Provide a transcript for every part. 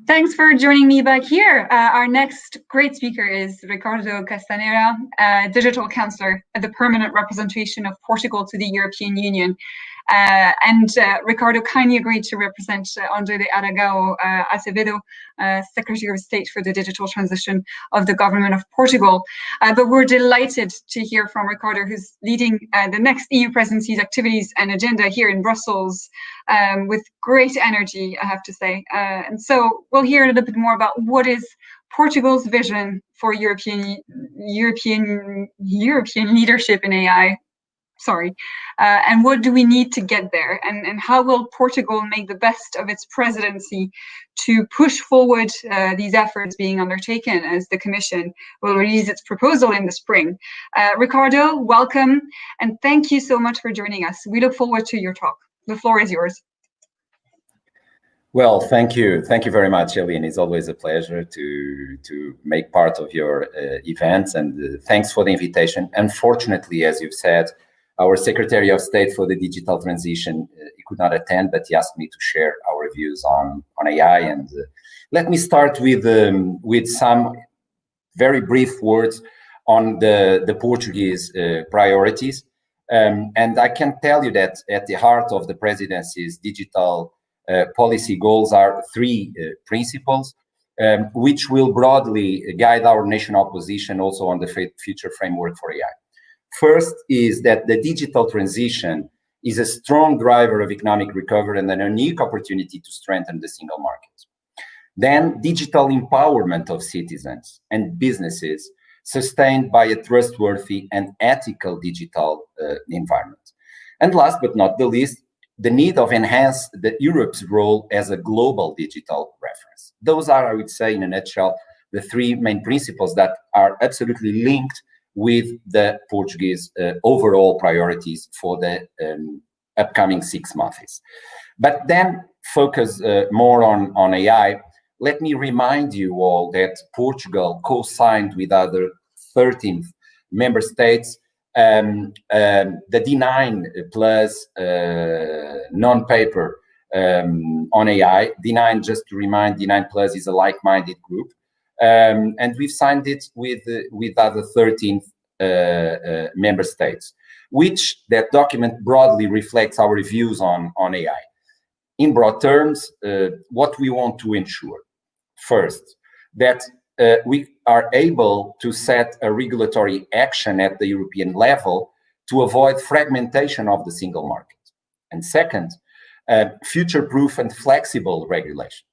Thanks for joining me back here. Our next great speaker is Ricardo Castanheira, Digital Councillor at the Permanent Representation of Portugal to the European Union. Ricardo kindly agreed to represent André de Aragão Acevedo, Secretary of State for the Digital Transition of the Government of Portugal. But we're delighted to hear from Ricardo, who's leading the next EU presidency's activities and agenda here in Brussels with great energy, I have to say. And so we'll hear a little bit more about what is Portugal's vision for European leadership in AI. And what do we need to get there? And how will Portugal make the best of its presidency to push forward these efforts being undertaken as the Commission will release its proposal in the spring? Ricardo, welcome, and thank you so much for joining us. We look forward to your talk. The floor is yours. Well, thank you. Thank you very much, Eliane. It's always a pleasure to make part of your events, and thanks for the invitation. Unfortunately, as you've said, our Secretary of State for the Digital Transition, he could not attend, but he asked me to share our views on AI. And let me start with some very brief words on the Portuguese priorities. And I can tell you that at the heart of the presidency's digital policy goals are three principles, which will broadly guide our national position also on the future framework for AI. First is that the digital transition is a strong driver of economic recovery and a unique opportunity to strengthen the single market. Then digital empowerment of citizens and businesses sustained by a trustworthy and ethical digital environment. And last but not the least, the need of enhance Europe's role as a global digital reference. Those are, I would say, in a nutshell, the three main principles that are absolutely linked with the Portuguese overall priorities for the upcoming 6 months. But then focus more on AI. Let me remind you all that Portugal co-signed with other 13 member states the D9 plus non-paper on AI. D9, just to remind, D9 plus is a like-minded group. And we've signed it with other 13 member states, which that document broadly reflects our views on AI. In broad terms, what we want to ensure, first, that we are able to set a regulatory action at the European level to avoid fragmentation of the single market. And second, future-proof and flexible regulation.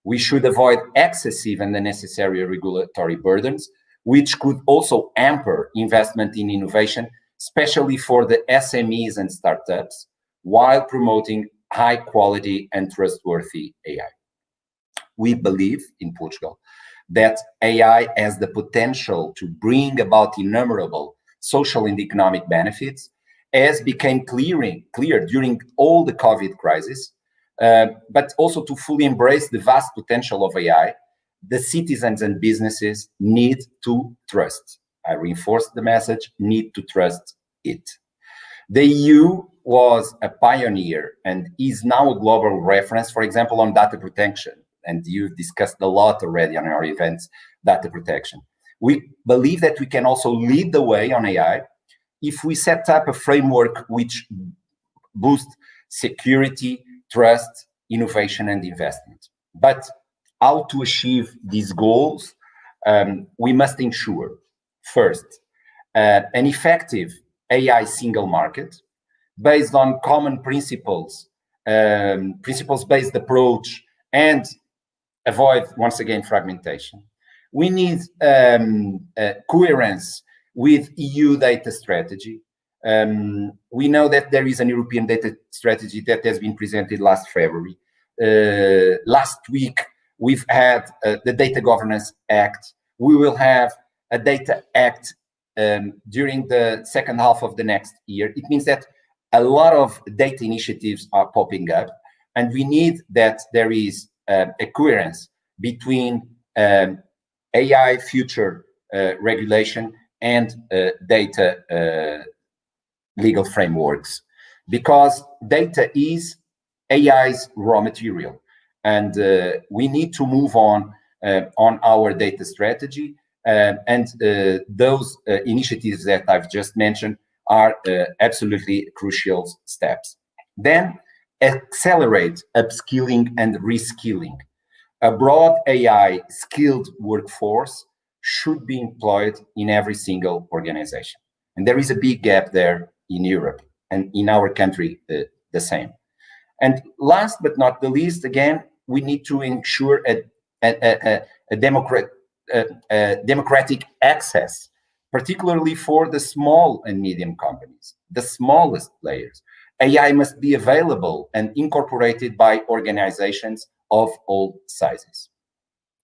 We should avoid excessive and unnecessary regulatory burdens, which could also hamper investment in innovation, especially for the SMEs and startups, while promoting high quality and trustworthy AI. We believe in Portugal that AI has the potential to bring about innumerable social and economic benefits, as became clear during all the COVID crisis, but also to fully embrace the vast potential of AI, the citizens and businesses need to trust. I reinforce the message, need to trust it. The EU was a pioneer and is now a global reference, for example, on data protection. And you've discussed a lot already on our events, data protection. We believe that we can also lead the way on AI if we set up a framework which boosts security, trust, innovation, and investment. But how to achieve these goals? We must ensure, first, an effective AI single market based on common principles, principles-based approach, and avoid, once again, fragmentation. We need coherence with EU data strategy. We know that there is an European data strategy that has been presented last February. Last week, we've had the Data Governance Act. We will have a Data Act during the second half of the next year. It means that a lot of data initiatives are popping up, and we need that there is a coherence between AI future regulation and data legal frameworks, because data is AI's raw material. and we need to move on our data strategy. And those initiatives that I've just mentioned are absolutely crucial steps. Then accelerate upskilling and reskilling. A broad AI skilled workforce should be employed in every single organization. And there is a big gap there in Europe, and in our country, the same. And last but not the least, again, we need to ensure a democratic access, particularly for the small and medium companies, the smallest players. AI must be available and incorporated by organizations of all sizes.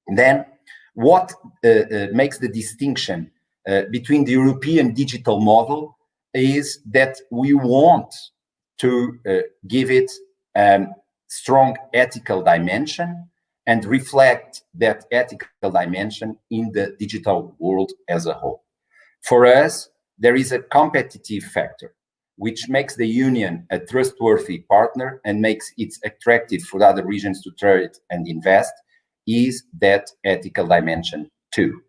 And then, what makes the distinction between the European digital model is that we want to give it strong ethical dimension and reflect that ethical dimension in the digital world as a whole. For us, there is a competitive factor, which makes the Union a trustworthy partner and makes it attractive for other regions to trade and invest, is that ethical dimension too.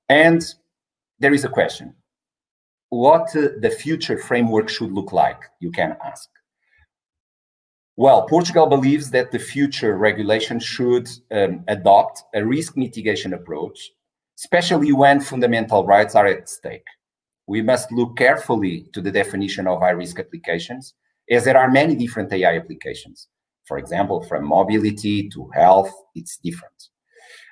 And there is a question. What the future framework should look like, you can ask. Well, Portugal believes that the future regulation should adopt a risk mitigation approach, especially when fundamental rights are at stake. We must look carefully to the definition of high-risk applications, as there are many different AI applications. For example, from mobility to health, it's different.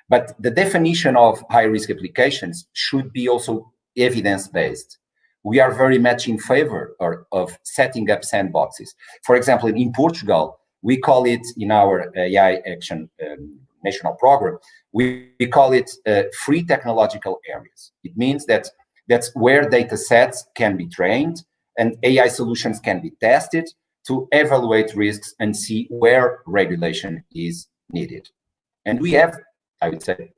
But the definition of high-risk applications should be also evidence-based. We are very much in favor of setting up sandboxes. For example, in Portugal, we call it, in our AI Action national program, we call it free technological areas. It means that that's where data sets can be trained and AI solutions can be tested to evaluate risks and see where regulation is needed. And we have, I would say,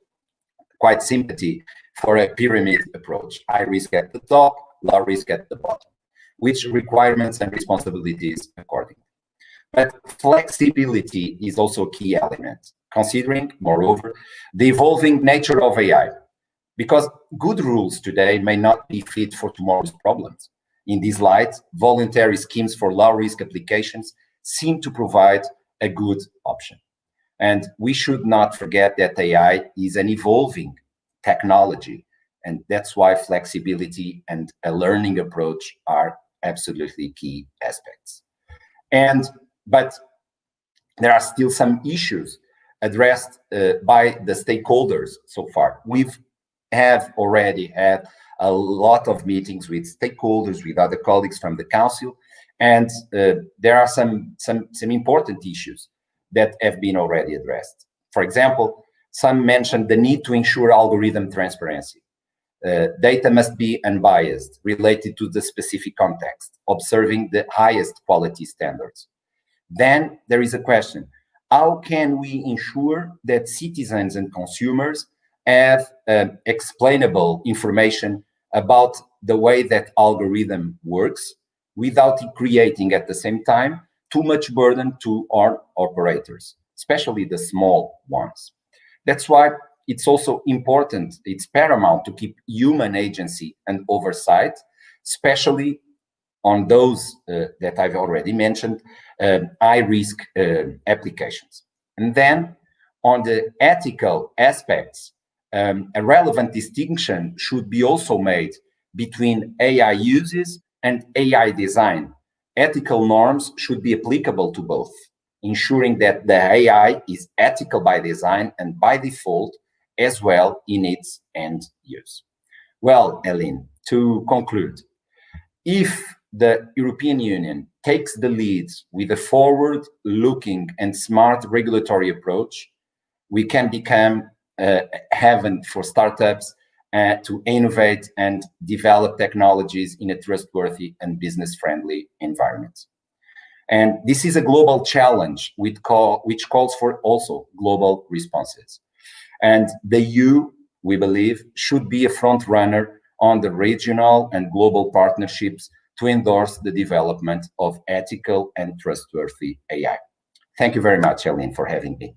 quite sympathy for a pyramid approach. High risk at the top, low risk at the bottom, which requirements and responsibilities accordingly. But flexibility is also a key element, considering, moreover, the evolving nature of AI, because good rules today may not be fit for tomorrow's problems. In this light, voluntary schemes for low-risk applications seem to provide a good option. And we should not forget that AI is an evolving technology, and that's why flexibility and a learning approach are absolutely key aspects. But there are still some issues addressed by the stakeholders so far. We have already had a lot of meetings with stakeholders, with other colleagues from the Council, and there are some important issues that have been already addressed. For example, some mentioned the need to ensure algorithm transparency. Data must be unbiased, related to the specific context, observing the highest quality standards. Then there is a question: how can we ensure that citizens and consumers have explainable information about the way that algorithm works without creating at the same time too much burden to our operators, especially the small ones? That's why it's also important, it's paramount to keep human agency and oversight, especially on those that I've already mentioned, high-risk applications. And then on the ethical aspects, a relevant distinction should be also made between AI uses and AI design. Ethical norms should be applicable to both, ensuring that the AI is ethical by design and by default as well in its end use. Well, Eline, to conclude, if the European Union takes the lead with a forward-looking and smart regulatory approach, we can become a haven for startups to innovate and develop technologies in a trustworthy and business-friendly environment. And this is a global challenge which calls for also global responses. And the EU, we believe, should be a front runner on the regional and global partnerships to endorse the development of ethical and trustworthy AI. Thank you very much, Aline, for having me.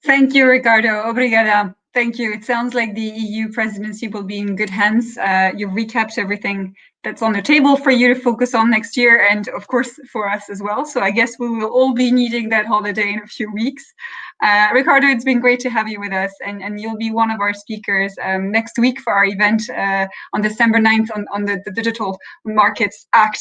Thank you, Ricardo. Obrigada. Thank you. It sounds like the EU presidency will be in good hands. You've recapped everything that's on the table for you to focus on next year, and of course for us as well. So I guess we will all be needing that holiday in a few weeks. Ricardo, it's been great to have you with us, and you'll be one of our speakers next week for our event on December 9th on the Digital Markets Act.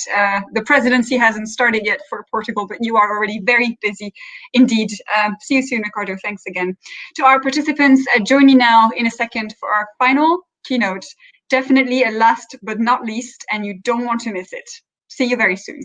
The presidency hasn't started yet for Portugal, but you are already very busy indeed. See you soon, Ricardo. Thanks again. To our participants, join me now in a second for our final keynote. Definitely a last but not least, and you don't want to miss it. See you very soon.